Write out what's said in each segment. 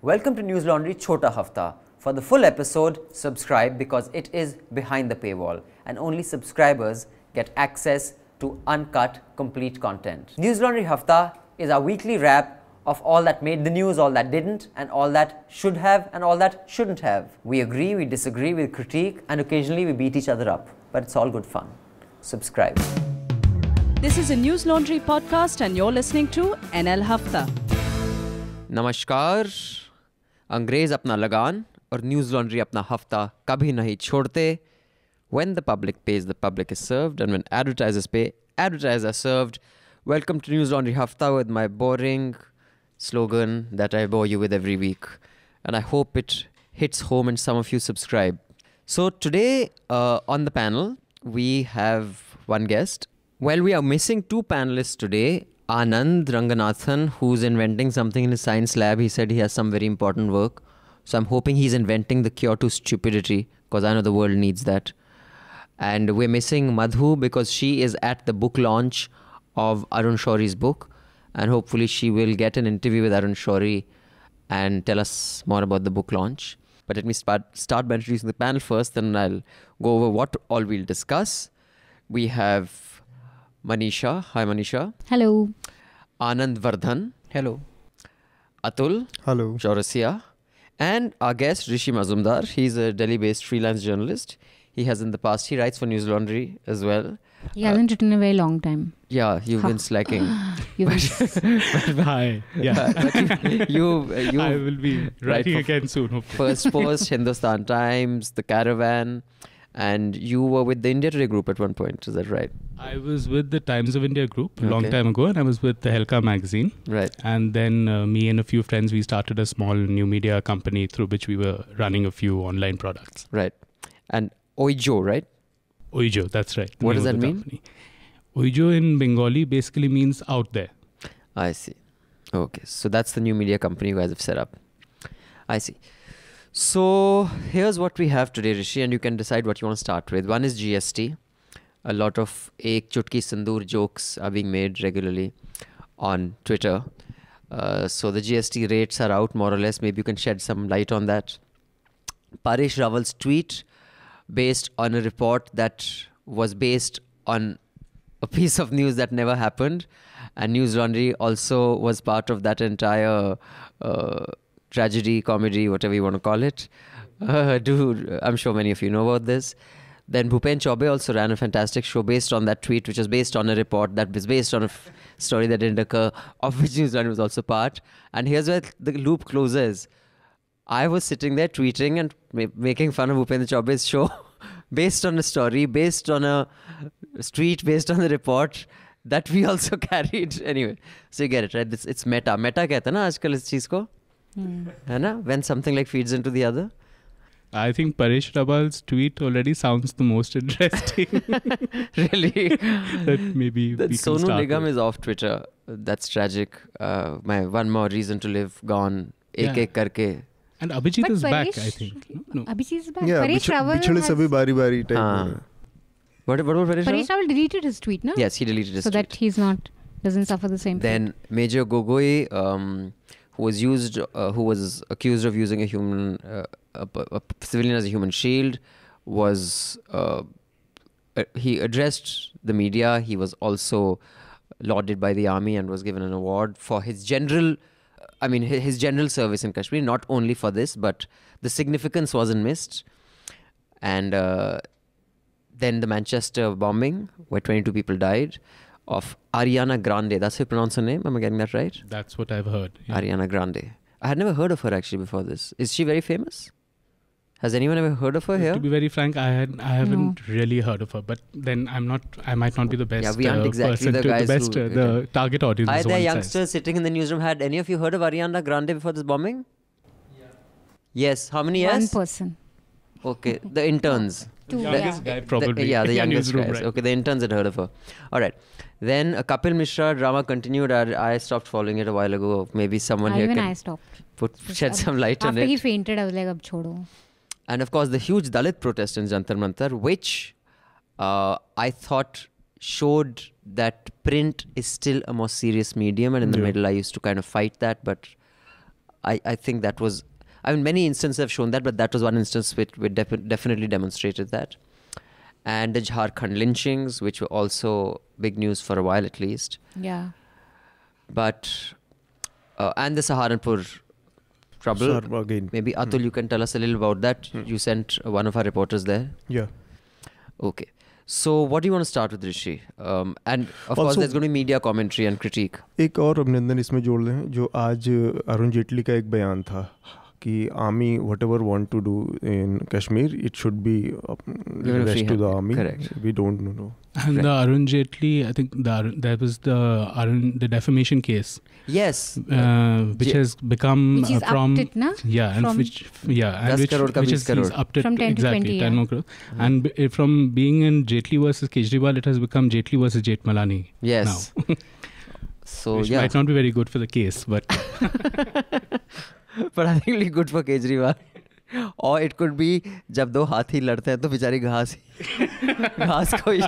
Welcome to News Laundry Chhota Hafta. For the full episode, subscribe because it is behind the paywall and only subscribers get access to uncut, complete content. News Laundry Hafta is our weekly wrap of all that made the news, all that didn't, and all that should have and all that shouldn't have. We agree, we disagree, we critique, and occasionally we beat each other up. But it's all good fun. Subscribe. This is a News Laundry podcast and you're listening to NL Hafta. नमस्कार अंग्रेज अपना लगान और news laundry अपना हफ्ता कभी नहीं छोड़ते. When the public pays, the public is served, and when advertisers pay, advertisers are served. Welcome to News Laundry Hafta with my boring slogan that I bore you with every week, and I hope it hits home and some of you subscribe. So today on the panel we have one guest. Well, we are missing two panelists today. Anand Ranganathan, who's inventing something in his science lab. He said he has some very important work. So I'm hoping he's inventing the cure to stupidity, because I know the world needs that. And we're missing Madhu because she is at the book launch of Arun Shoury's book. And hopefully she will get an interview with Arun Shoury and tell us more about the book launch. But let me start by introducing the panel first, then I'll go over what all we'll discuss. We have Manisha. Hi, Manisha. Hello. Anand Vardhan. Hello. Atul. Hello. Chaurasia. And our guest, Rishi Mazumdar. He's a Delhi-based freelance journalist. He has in the past, he writes for News Laundry as well. He hasn't written in a very long time. Yeah, you've been slacking. Hi. Yeah. you I will be writing again soon, hopefully. First Post, Hindustan Times, The Caravan, and you were with the India Today group at one point. Is that right? I was with the Times of India group a long time ago, and I was with the Helka magazine. Right. And then me and a few friends, we started a small new media company through which we were running a few online products. Right. And Oijo, right? Oijo, that's right. What does that mean? Oijo in Bengali basically means out there. I see. Okay. So that's the new media company you guys have set up. I see. So here's what we have today, Rishi, and you can decide what you want to start with. One is GST. A lot of ek chutki sandoor jokes are being made regularly on Twitter. So the GST rates are out more or less. Maybe you can shed some light on that. Paresh Rawal's tweet based on a report that was based on a piece of news that never happened. And News Laundry also was part of that entire tragedy, comedy, whatever you want to call it. I'm sure many of you know about this. Then Bhupen Chaubey also ran a fantastic show based on that tweet, which was based on a report that was based on a story that didn't occur, of which News Laundry was also part. And here's where the loop closes. I was sitting there tweeting and making fun of Bhupen Chaubey's show based on a story, based on a tweet, based on the report that we also carried. Anyway, so you get it, right? It's meta. Meta कहते हैं ना आजकल इस चीज को, है ना? When something like feeds into the other. I think Paresh Rawal's tweet already sounds the most interesting. Really? That maybe that we can Sonu start Nigam with. is off Twitter. That's tragic. My one more reason to live gone. Ek ek karke. And Abhijit But is back, Paresh- I think. No. Abhijit is back. Yeah, Paresh Rawal पिछड़े has- सभी बारी type हाँ. What about Paresh Paresh Rawal? Rawal deleted his tweet, no? Yes, he deleted his so tweet. that he's not doesn't suffer the same fate. Then Major Gogoi, who was accused of using a civilian as a human shield, was he addressed the media. He was also lauded by the army and was given an award for his general service in Kashmir. Not only for this, but the significance wasn't missed. And then the Manchester bombing, where 22 people died, of Ariana Grande. That's how you pronounce her name? Am I getting that right? That's what I've heard. Yeah. Ariana Grande. I had never heard of her actually before this. Is she very famous? Has anyone ever heard of her here? To be very frank, I haven't really heard of her, but then I might not be the best Yeah, we aren't exactly person the to guys the target audience. Are is there one youngsters size. sitting in the newsroom? Had any of you heard of Ariana Grande before this bombing? Yeah. Yes. How many One years? person. Okay. The interns. Two. Youngest Yeah. guy probably. The in youngest newsroom, guys. right. Okay, the interns had heard of her. All right. Then Kapil Mishra drama continued. I stopped following it a while ago. Maybe someone here Even can I stopped. shed some light on After it. he fainted, I was like, ab chodo. And of course, the huge Dalit protest in Jantar Mantar, which I thought showed that print is still a more serious medium. And in the middle, I used to kind of fight that. But I think that was, I mean, many instances have shown that, but that was one instance which definitely demonstrated that. And the Jharkhand lynchings, which were also big news for a while at least. Yeah. But, and the Saharanpur trouble. Again. Maybe Atul, you can tell us a little about that. You sent one of our reporters there. Yeah. Okay. So what do you want to start with, Rishi? And of course, Also- there's going to be media commentary and critique. एक और अभिनंदन इसमें जोड़ लें जो आज अरुण जेटली का एक बयान था कि army whatever want to do in Kashmir, it should be Given a rest free to the hand. army. Correct. We don't know. And the Arun Jaitley, I think that was the defamation case, Yes. which has become Which is from upped it, na? yeah, and From- which yeah, and 10 which crore ka which 20 is crore. upped it From 10 to exactly 20, 10 yeah. more crore. And from being in Jaitley versus Kejriwal, it has become Jaitley versus Jethmalani. Yes. Now, So which yeah. might not be very good for the case, but But I think it'll be good for Kejriwal. Or it could be जब दो हाथी लड़ते हैं तो बेचारी घास को ही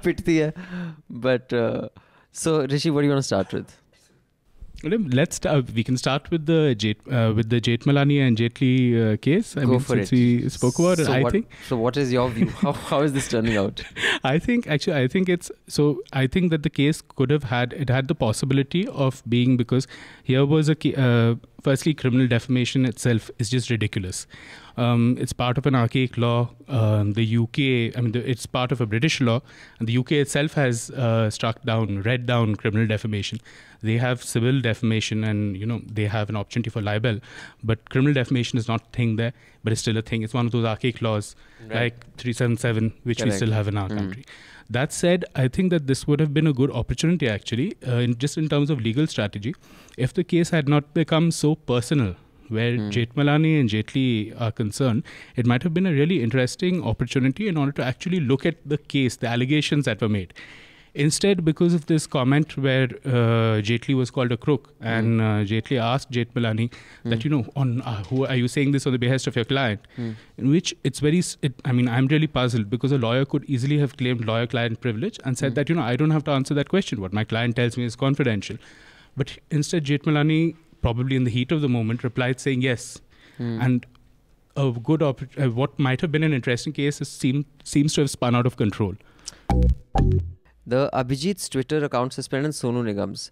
पिटती है. But so Rishi, what do you want to start with? we can start with the Jethmalani and Jaitley case. I Go mean, for since it. we spoke about it, So I what, think. So what is your view? How is this turning out? I think that the case could have had the possibility of being, because here was firstly, criminal defamation itself is just ridiculous. It's part of an archaic law. The UK, it's part of a British law, and the UK itself has read down criminal defamation. They have civil defamation, and they have an opportunity for libel, but criminal defamation is not a thing there, but it's still a thing. It's one of those archaic laws, like 377, which we Correct. still have in our country. That said, I think that this would have been a good opportunity, actually, in terms of legal strategy, if the case had not become so personal, where Jethmalani and Jaitley are concerned. It might have been a really interesting opportunity in order to actually look at the case, the allegations that were made. Instead, because of this comment where Jaitley was called a crook, and Jaitley asked Jethmalani that, who are you saying this on the behest of your client? In which I'm really puzzled, because a lawyer could easily have claimed lawyer-client privilege and said that, I don't have to answer that question. What my client tells me is confidential. But instead, Jethmalani, probably in the heat of the moment, replied saying yes. And a good what might have been an interesting case seems to have spun out of control. The Abhijit's Twitter account suspended and Sonu Nigam's.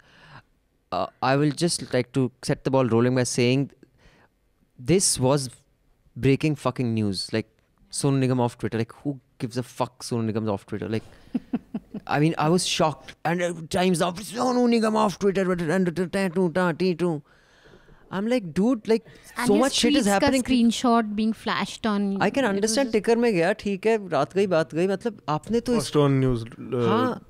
I will just like to set the ball rolling by saying this was breaking fucking news. Like, Sonu Nigam off Twitter. Like, who gives a fuck Sonu Nigam's off Twitter? Like, I mean, I was shocked. And times up, Sonu Nigam off Twitter. And I'm like, dude, like, And so his much shit is tweets का happening. screenshot being flashed on. I can understand ticker में गया, ठीक है, रात गई बात गई, मतलब आपने तो First on news. हाँ,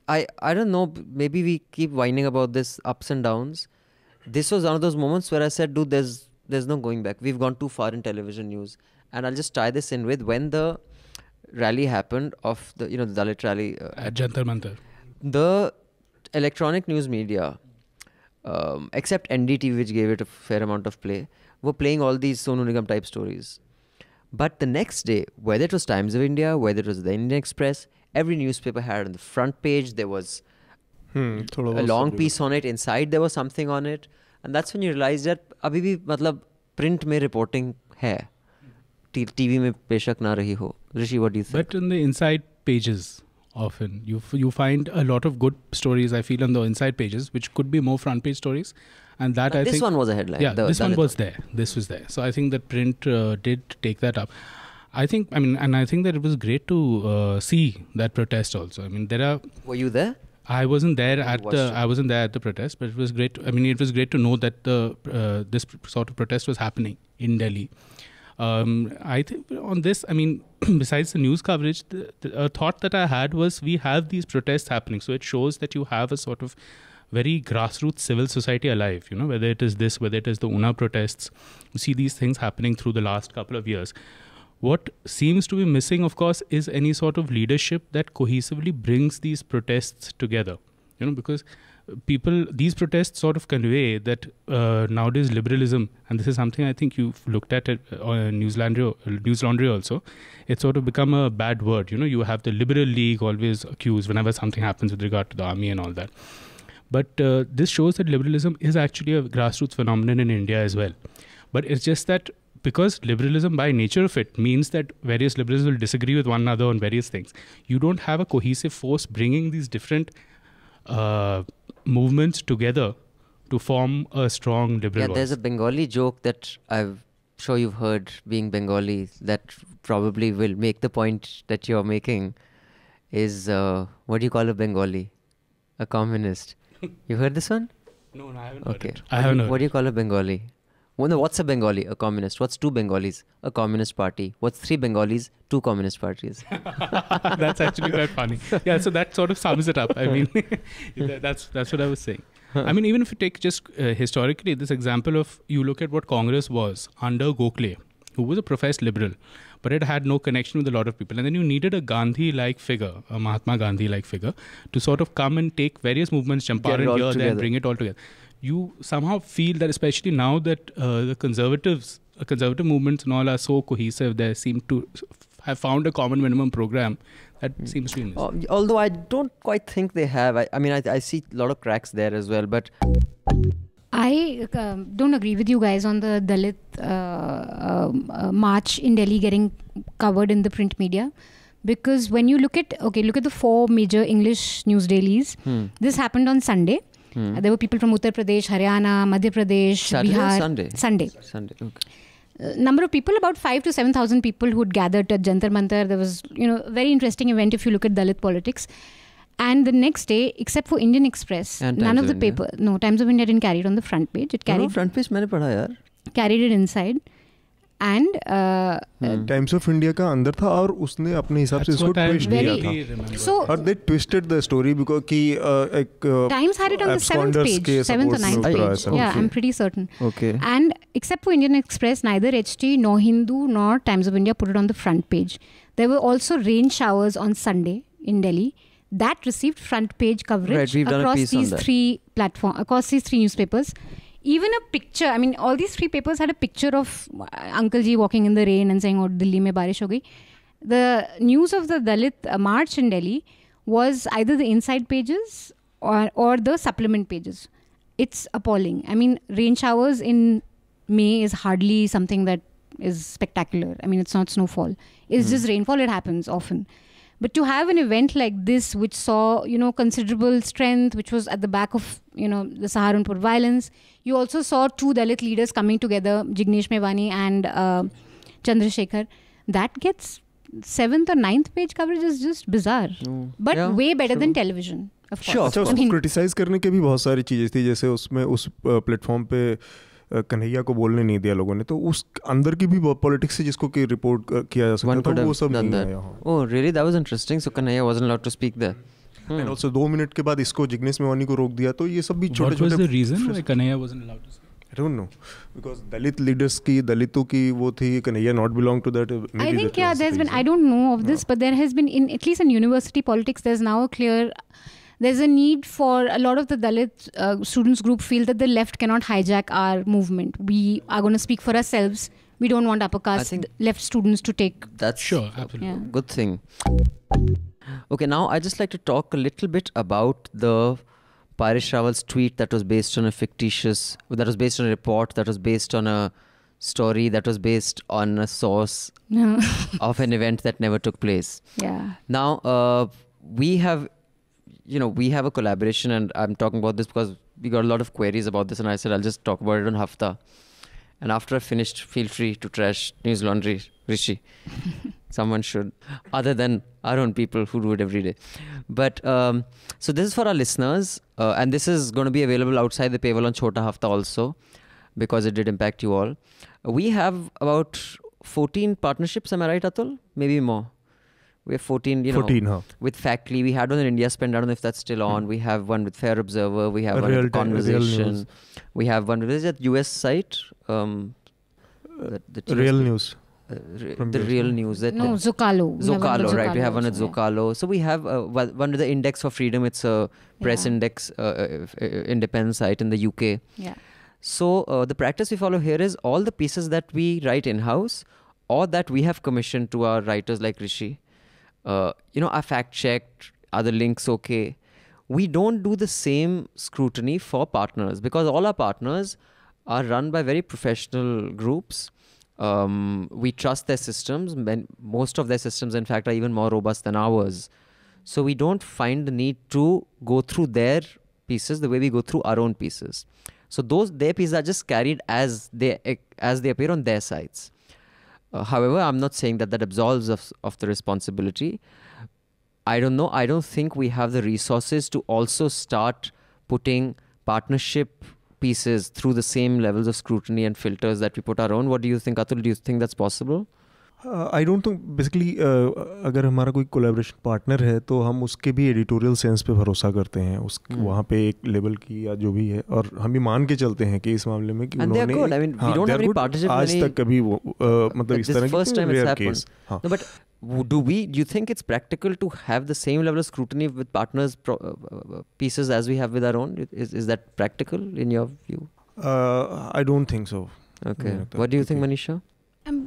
I don't know, maybe we keep whining about this ups and downs. This was one of those moments where I said, dude, there's no going back. We've gone too far in television news. And I'll just tie this in with when the rally happened of the, the Dalit rally. At Jantar Mantar. The electronic news media, except NDTV, which gave it a fair amount of play, were playing all these Sonu Nigam type stories. But the next day, whether it was Times of India, whether it was the Indian Express, every newspaper had on the front page, there was a long piece on it. Inside, there was something on it. And that's when you realize that abhi bhi, matlab, print mein reporting hai. TV mein beshak na rahi ho. Rishi, what do you think? But in the inside pages, often you find a lot of good stories, I feel, on the inside pages, which could be more front page stories. And that I think this one was a headline. Yeah, this one was there. This was there. So I think that print did take that up. I think that it was great to see that protest also. I mean, Were you there? I wasn't there at the protest, but it was great. It was great to know that this sort of protest was happening in Delhi. I think on this, besides the news coverage, the thought that I had was we have these protests happening. So it shows that you have a sort of very grassroots civil society alive, whether it is this, whether it is the Una protests. You see these things happening through the last couple of years. What seems to be missing, of course, is any sort of leadership that cohesively brings these protests together. Because these protests sort of convey that nowadays liberalism, and this is something I think you've looked at on News Laundry also, it's sort of become a bad word. You have the Liberal League always accused whenever something happens with regard to the army and all that. But this shows that liberalism is actually a grassroots phenomenon in India as well. But it's just that because liberalism by nature of it means that various liberals will disagree with one another on various things, you don't have a cohesive force bringing these different movements together to form a strong liberal voice. There's a Bengali joke that I'm sure you've heard, being Bengali, that probably will make the point that you're making is, what do you call a Bengali? A communist. You heard this one? No, I haven't Okay. heard it. I haven't heard What do you call a Bengali? Well, no, what's a Bengali? A communist. What's two Bengalis? A communist party. What's three Bengalis? Two communist parties. That's actually quite funny. Yeah, so that sort of sums it up. I mean, that's what I was saying. I mean, even if you take just historically this example of, you look at what Congress was under Gokhale, who was a professed liberal, but it had no connection with a lot of people. And then you needed a Gandhi-like figure, a Mahatma Gandhi-like figure, to sort of come and take various movements, Champaran here, there, and bring it all together. You somehow feel that, especially now that the conservative movements and all are so cohesive, they seem to have found a common minimum program that seems to be missing. Although I don't quite think they have. I mean, I see a lot of cracks there as well, but... I don't agree with you guys on the Dalit march in Delhi getting covered in the print media, because when you look at the four major English news dailies, this happened on Sunday. There were people from Uttar Pradesh, Haryana, Madhya Pradesh, Saturday Bihar. Sunday. Okay. Number of people, about 5,000 to 7,000 people who had gathered at Jantar Mantar. There was, a very interesting event if you look at Dalit politics. And the next day, except for Indian Express, and none Times of the of India. paper, no, Times of India didn't carry it on the front page. It carried front page मैंने पढ़ा यार. Carried it inside. And times of India का अंदर था और उसने अपने हिसाब से इसको ट्विस्ट किया था. so और they twisted the story because कि एक Times had it on the 7th page, 7th or 9th page. Yeah, I'm pretty certain. Okay. And except for Indian Express, neither HT nor Hindu nor Times of India put it on the front page. There were also rain showers on Sunday in Delhi. That received front page coverage across these three newspapers. Even a picture, I mean, all these three papers had a picture of Uncle Ji walking in the rain and saying, oh, Delhi mein barish ho gayi. The news of the Dalit march in Delhi was either the inside pages or the supplement pages. It's appalling. I mean, rain showers in May is hardly something that is spectacular. I mean, it's not snowfall. It's just rainfall. It happens often. But to have an event like this, which saw, considerable strength, which was at the back of, the Saharanpur violence, you also saw two Dalit leaders coming together, Jignesh Mevani and Chandrasekhar. That gets 7th or 9th page coverage is just bizarre. But way better than television, of course. अच्छा, उसको criticise करने के भी बहुत सारी चीज़ें थी, जैसे उसमें उस प्लेटफॉर्म पे कन्हैया को बोलने नहीं दिया लोगों ने, तो उस अंदर की भी पॉलिटिक्स से जिसको कि रिपोर्ट किया जा सकता था, वो सब नहीं है यहाँ. Oh, really? That was interesting. So Kanhaiya wasn't allowed to speak there. And also 2 minute के बाद इसको जिग्नेश मेवानी को रोक दिया, तो ये सब भी छोटे-छोटे. What was the reason why Kanhaiya wasn't allowed to speak? I don't know, because Dalit leaders की, दलितों की वो थी, Kanhaiya not belong to that. I think there's been, I don't know of this, but there has been, at least in university politics, there's now there's a need for a lot of the Dalit students group feel that the left cannot hijack our movement. We are going to speak for ourselves. We don't want upper caste left students to take. That's sure, absolutely. Yeah. Good thing. Okay, now I'd just like to talk a little bit about the Parish Rawal's tweet that was based on a report, that was based on a story, that was based on a source of an event that never took place. Yeah. Now, we have a collaboration, and I'm talking about this because we got a lot of queries about this, and I said I'll just talk about it on Hafta. And after I finished, feel free to trash News Laundry, Rishi. Someone should, other than our own people who do it every day. But so this is for our listeners, and this is going to be available outside the paywall on Chhota Hafta also, because it did impact you all. We have about 14 partnerships, am I right, Atul? Maybe more. We have 14, 14, huh? With Factly. We had one in India Spend. I don't know if that's still on. We have one with Fair Observer. We have one with Conversation. We have one with that US site. Real News. The Real News. Zocalo. Zocalo, right. We have one at Zocalo. So we have one with the Index for Freedom. It's a press index, independent site in the UK. Yeah. So the practice we follow here is all the pieces that we write in-house or that we have commissioned to our writers like Rishi. Are fact-checked, are the links okay? we don't do the same scrutiny for partners, because all our partners are run by very professional groups. We trust their systems. Most of their systems, in fact, are even more robust than ours. So we don't find the need to go through their pieces the way we go through our own pieces. So their pieces are just carried as they appear on their sites. However, I'm not saying that absolves of the responsibility. I don't know. I don't think we have the resources to also start putting partnership pieces through the same levels of scrutiny and filters that we put our own. What do you think, Atul? Do you think that's possible? I don't think basically अगर हमारा कोई collaboration partner है तो हम उसके भी editorial sense पे भरोसा करते हैं वहाँ पे एक लेवल की या जो भी है, और हम भी मान के चलते हैं कि इस मामले में कि उन्होंने आज तक कभी वो मतलब इस तरह की rare case. But do you think it's practical to have the same level of scrutiny with partners pieces as we have with our own? Is that practical in your view? I don't think so. Okay. What do you think, Manisha?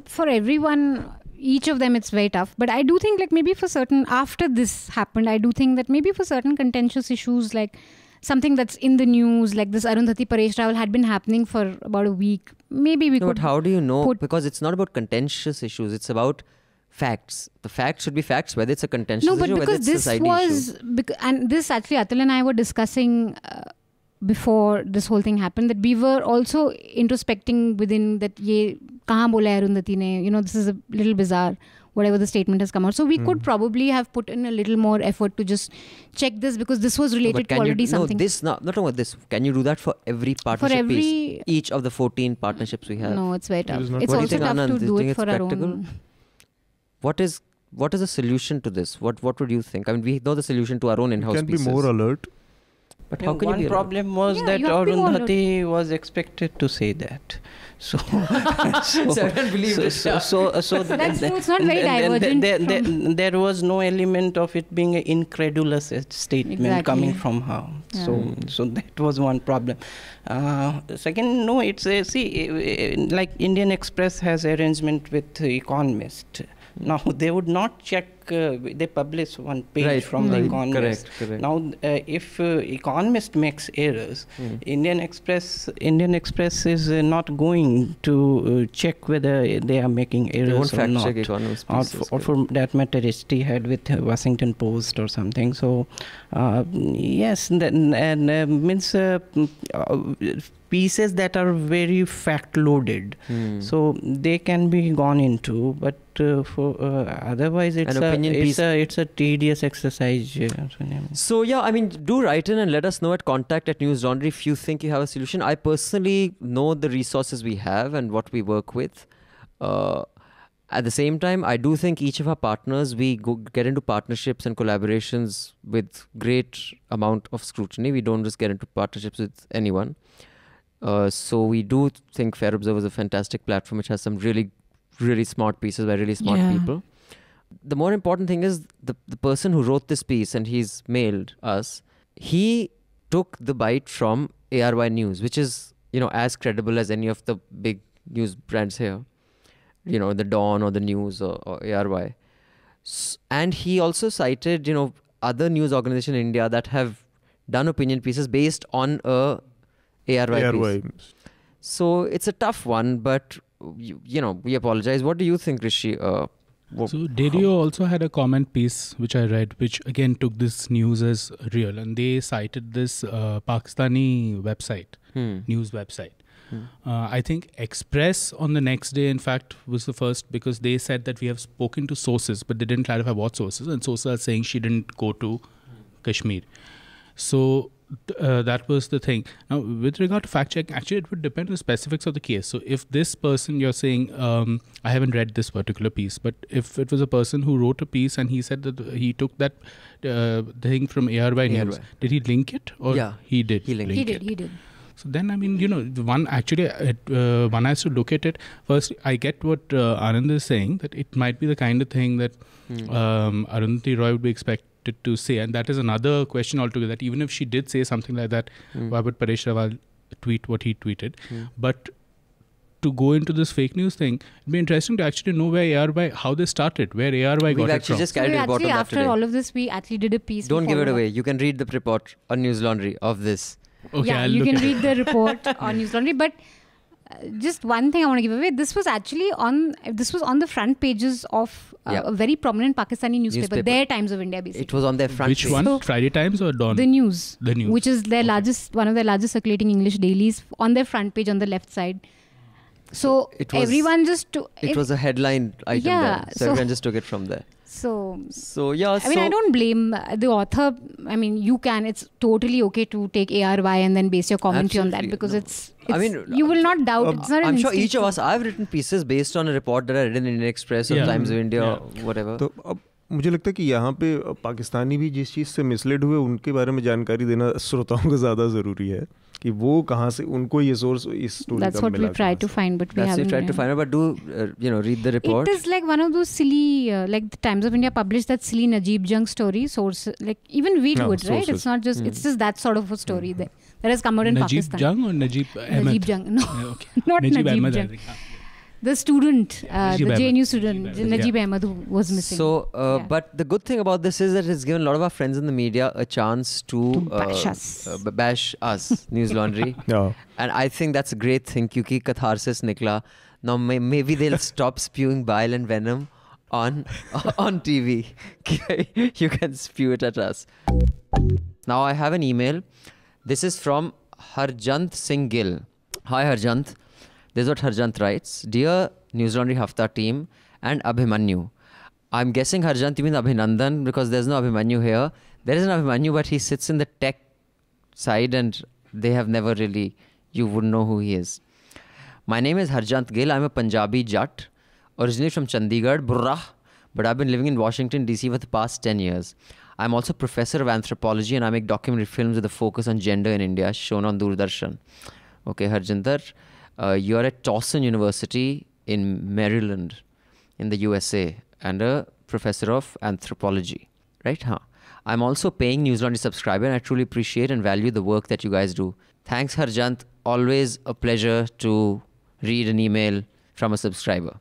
For everyone, each of them, it's very tough. But I do think like maybe for certain, after this happened, I do think that maybe for certain contentious issues, like something that's in the news, like this Arundhati Paresh trial had been happening for about a week. Maybe we could. But how do you know? Because it's not about contentious issues. It's about facts. The facts should be facts, whether it's a contentious issue or whether it's a society issue. And this actually Atul and I were discussing before this whole thing happened, that we were also introspecting within that ye kahan bola hai Arundhati ne, this is a little bizarre, whatever the statement has come out. So we could probably have put in a little more effort to just check this, because this was related to already something. No, not talking about this. Can you do that for every partnership piece? Each of the 14 partnerships we have? No, it's very tough. It's also tough to do it for our own. What is the solution to this? What would you think? I mean, we know the solution to our own in-house pieces. Can be more alert. But how can one problem was that Arundhati was expected to say that. So I don't believe it. That's true. It's not very divergent. There was no element of it being an incredulous statement coming from her. Yeah. So that was one problem. Second, no, it's like Indian Express has arrangement with Economist. Now they would not check. They publish one page from the Economist. Correct. Now, if Economist makes errors, Indian Express is not going to check whether they are making errors or not. Check Economist pieces, or for that matter, HT had with Washington Post or something. So, yes, means pieces that are very fact loaded, so they can be gone into, but for otherwise it's a tedious exercise. So yeah, I mean, do write in and let us know at contact@newslaundry if you think you have a solution. I personally know the resources we have and what we work with. At the same time, I do think each of our partners, we get into partnerships and collaborations with great amount of scrutiny. We don't just get into partnerships with anyone. So we do think Fair Observer is a fantastic platform which has some really, really smart pieces by really smart people. The more important thing is the person who wrote this piece, and he's mailed us, he took the bite from ARY News, which is, as credible as any of the big news brands here. The Dawn or the News or ARY. And he also cited, other news organizations in India that have done opinion pieces based on a ARY piece. So it's a tough one, but we apologize. What do you think, Rishi? So Dadio also had a comment piece which I read, which again took this news as real, and they cited this Pakistani website, news website. I think Express on the next day, in fact, was the first, because they said that we have spoken to sources, but they didn't clarify what sources, and sources are saying she didn't go to Kashmir. So that was the thing. Now, with regard to fact check, actually it would depend on the specifics of the case. So if this person, you're saying, I haven't read this particular piece, but if it was a person who wrote a piece and he said that he took that thing from ARY News, did he link it? Or he did? He did. So then, I mean, one has to look at it. First, I get what Anand is saying, that it might be the kind of thing that Arundhati Roy would be expected to say, and that is another question altogether, that even if she did say something like that, why would Paresh Rawal tweet what he tweeted? But to go into this fake news thing, it'd be interesting to actually know where ARY, how they started, where ARY got it from. Just carried a report on that after today. all of this, we actually did a piece. Don't give it away. You can read the report on News Laundry of this. Okay, yeah, you can read the report on News Laundry. But just one thing I want to give away. This was on the front pages of a very prominent Pakistani newspaper, their Times of India, basically. It was on their front Which page. one? So, Friday Times or Dawn? The News. The News. Which is their one of their largest circulating English dailies, on their front page on the left side. So everyone just it was a headline item there. So everyone just took it from there. So yeah. I mean, I don't blame the author. I mean, you can. It's totally okay to take ARY and then base your commentary on that, because it's I mean, you will not doubt. It's not. I'm sure each of us. I've written pieces based on a report that I read in Indian Express or Times of India or whatever. तो अब मुझे लगता है कि यहाँ पे पाकिस्तानी भी जिस चीज़ से मिसलेड हुए उनके बारे में जानकारी देना श्रोताओं को ज़्यादा ज़रूरी है कि वो कहाँ से उनको ये सोर्स इस स्टोरी का मिला. That's what we tried to find, but we haven't. Tried to find out, but do read the report. It is like one of those silly, like the Times of India published that silly Najib Jung story. Source, like even we do it, right? It's not just. It's just that sort of a story that has come out in Pakistan. Najib Jung or Najib Ahmed? Najib Jung, no, okay. not Najib Ahmed, Jung. The student, the JNU student, Najib Ahmed, who was missing. So, but the good thing about this is that it's given a lot of our friends in the media a chance to bash us, News Laundry. And I think that's a great thing, kyunki catharsis nikla. Now maybe they'll stop spewing bile and venom on TV. You can spew it at us. Now I have an email. This is from Harjant Singh Gill. Hi Harjant. This is what Harjant writes. Dear News Laundry Hafta team and Abhimanyu. I'm guessing Harjant you mean Abhinandan because there's no Abhimanyu here. There is an Abhimanyu, but he sits in the tech side and they have never really, you wouldn't know who he is. My name is Harjant Gill. I'm a Punjabi Jat, originally from Chandigarh, Burrah, but I've been living in Washington, D.C. for the past 10 years. I'm also professor of anthropology and I make documentary films with a focus on gender in India, shown on Doordarshan. Okay, Harjinder. You're at Towson University in Maryland in the USA and a professor of anthropology, right? I'm also a paying News Laundry subscriber and I truly appreciate and value the work that you guys do. Thanks Harjant, always a pleasure to read an email from a subscriber.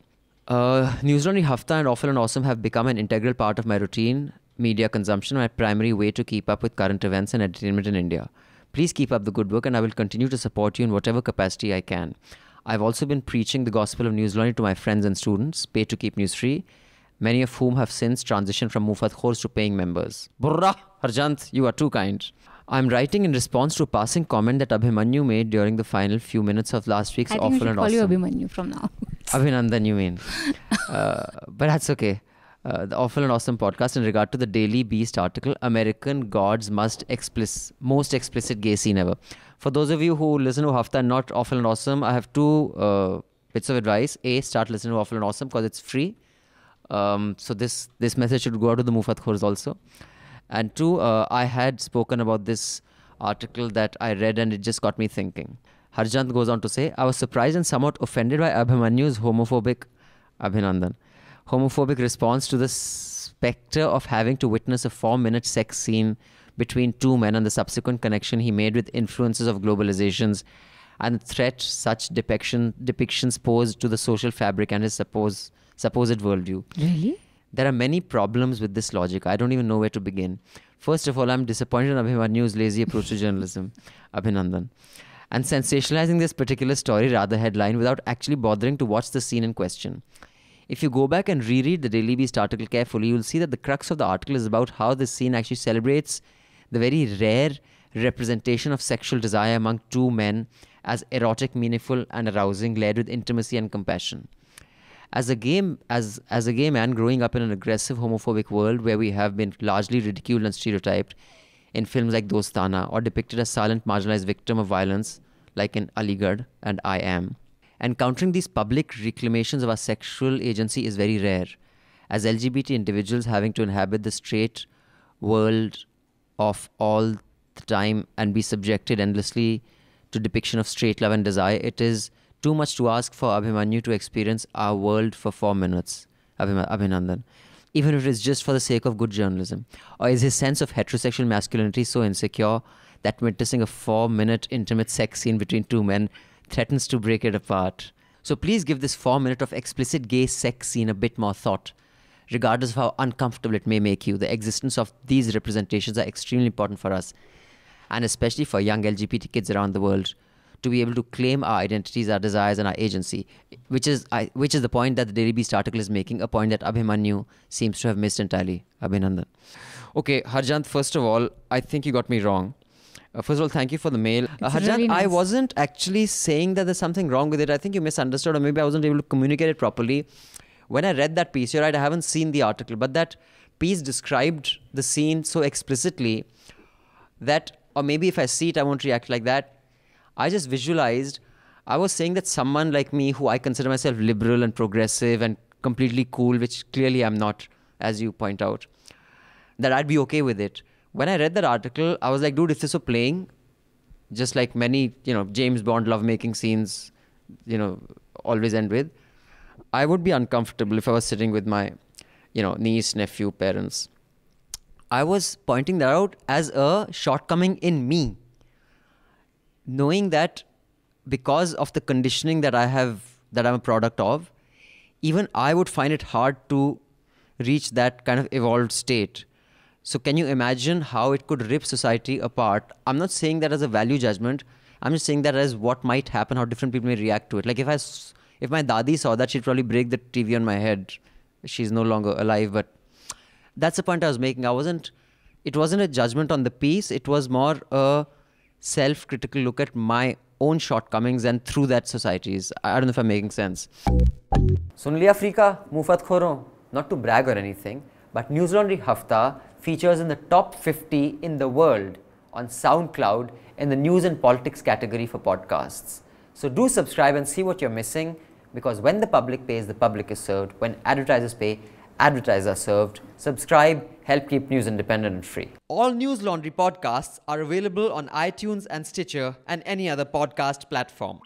News Laundry Hafta and Awful and Awesome have become an integral part of my routine media consumption, my primary way to keep up with current events and entertainment in India. Please keep up the good work and I will continue to support you in whatever capacity I can. I've also been preaching the gospel of News Laundry to my friends and students, paid to keep news free, many of whom have since transitioned from Mufat Khors to paying members. Burrah, Harjant, you are too kind. I'm writing in response to a passing comment that Abhimanyu made during the final few minutes of last week's Awful and Awesome. I think we should call you Abhimanyu from now. Abhinandan, you mean. But that's okay. The Awful and Awesome podcast in regard to the Daily Beast article, American Gods Most Explicit Gay Scene Ever. For those of you who listen to Hafta and not Awful and Awesome, I have two bits of advice. A, start listening to Awful and Awesome because it's free. So this message should go out to the Mufat Khors also. And two, I had spoken about this article that I read and it just got me thinking. Harjant goes on to say, I was surprised and somewhat offended by Abhimanyu's homophobic response to the spectre of having to witness a 4-minute sex scene between two men and the subsequent connection he made with influences of globalizations and the threat such depictions pose to the social fabric and his supposed worldview. Really? There are many problems with this logic. I don't even know where to begin. First of all, I'm disappointed in Abhimanyu's lazy approach to journalism, Abhinandan, and sensationalizing this particular story, rather headline, without actually bothering to watch the scene in question. If you go back and reread the Daily Beast article carefully, you'll see that the crux of the article is about how this scene actually celebrates the very rare representation of sexual desire among two men as erotic, meaningful and arousing, led with intimacy and compassion. As a gay man growing up in an aggressive homophobic world where we have been largely ridiculed and stereotyped in films like Dostana or depicted as silent marginalized victim of violence like in Aligarh and I Am, encountering these public reclamations of our sexual agency is very rare. As LGBT individuals having to inhabit the straight world of all the time and be subjected endlessly to depiction of straight love and desire, it is too much to ask for Abhimanyu to experience our world for 4 minutes, Abhinandan, even if it is just for the sake of good journalism. Or is his sense of heterosexual masculinity so insecure that witnessing a 4-minute intimate sex scene between two men threatens to break it apart? So please give this 4 minute of explicit gay sex scene a bit more thought. Regardless of how uncomfortable it may make you, the existence of these representations are extremely important for us, and especially for young LGBT kids around the world, to be able to claim our identities, our desires, and our agency, which is the point that the Daily Beast article is making, a point that Abhimanyu seems to have missed entirely. Abhinandan. Okay, Harjant, first of all, I think you got me wrong. First of all, thank you for the mail. Harjant, really nice. I wasn't actually saying that there's something wrong with it. I think you misunderstood, or maybe I wasn't able to communicate it properly. When I read that piece, you're right, I haven't seen the article, but that piece described the scene so explicitly that, or maybe if I see it, I won't react like that. I just visualized, I was saying that someone like me, who I consider myself liberal and progressive and completely cool, which clearly I'm not, as you point out, that I'd be okay with it. When I read that article, I was like, dude, if this were playing, just like many, James Bond lovemaking scenes, always end with, I would be uncomfortable if I was sitting with my, niece, nephew, parents. I was pointing that out as a shortcoming in me, knowing that because of the conditioning that I'm a product of, even I would find it hard to reach that kind of evolved state. So can you imagine how it could rip society apart? I'm not saying that as a value judgment. I'm just saying that as what might happen, how different people may react to it. Like if my dadi saw that, she'd probably break the TV on my head. She's no longer alive, but that's the point I was making. It wasn't a judgment on the piece. It was more a self-critical look at my own shortcomings and through that societies. I don't know if I'm making sense. Sun liya Afrika, mufat khoron. Not to brag or anything, but News Laundry Hafta features in the top 50 in the world on SoundCloud in the news and politics category for podcasts. So do subscribe and see what you're missing, because when the public pays, the public is served. When advertisers pay, advertisers are served. Subscribe, help keep news independent and free. All News Laundry podcasts are available on iTunes and Stitcher and any other podcast platform.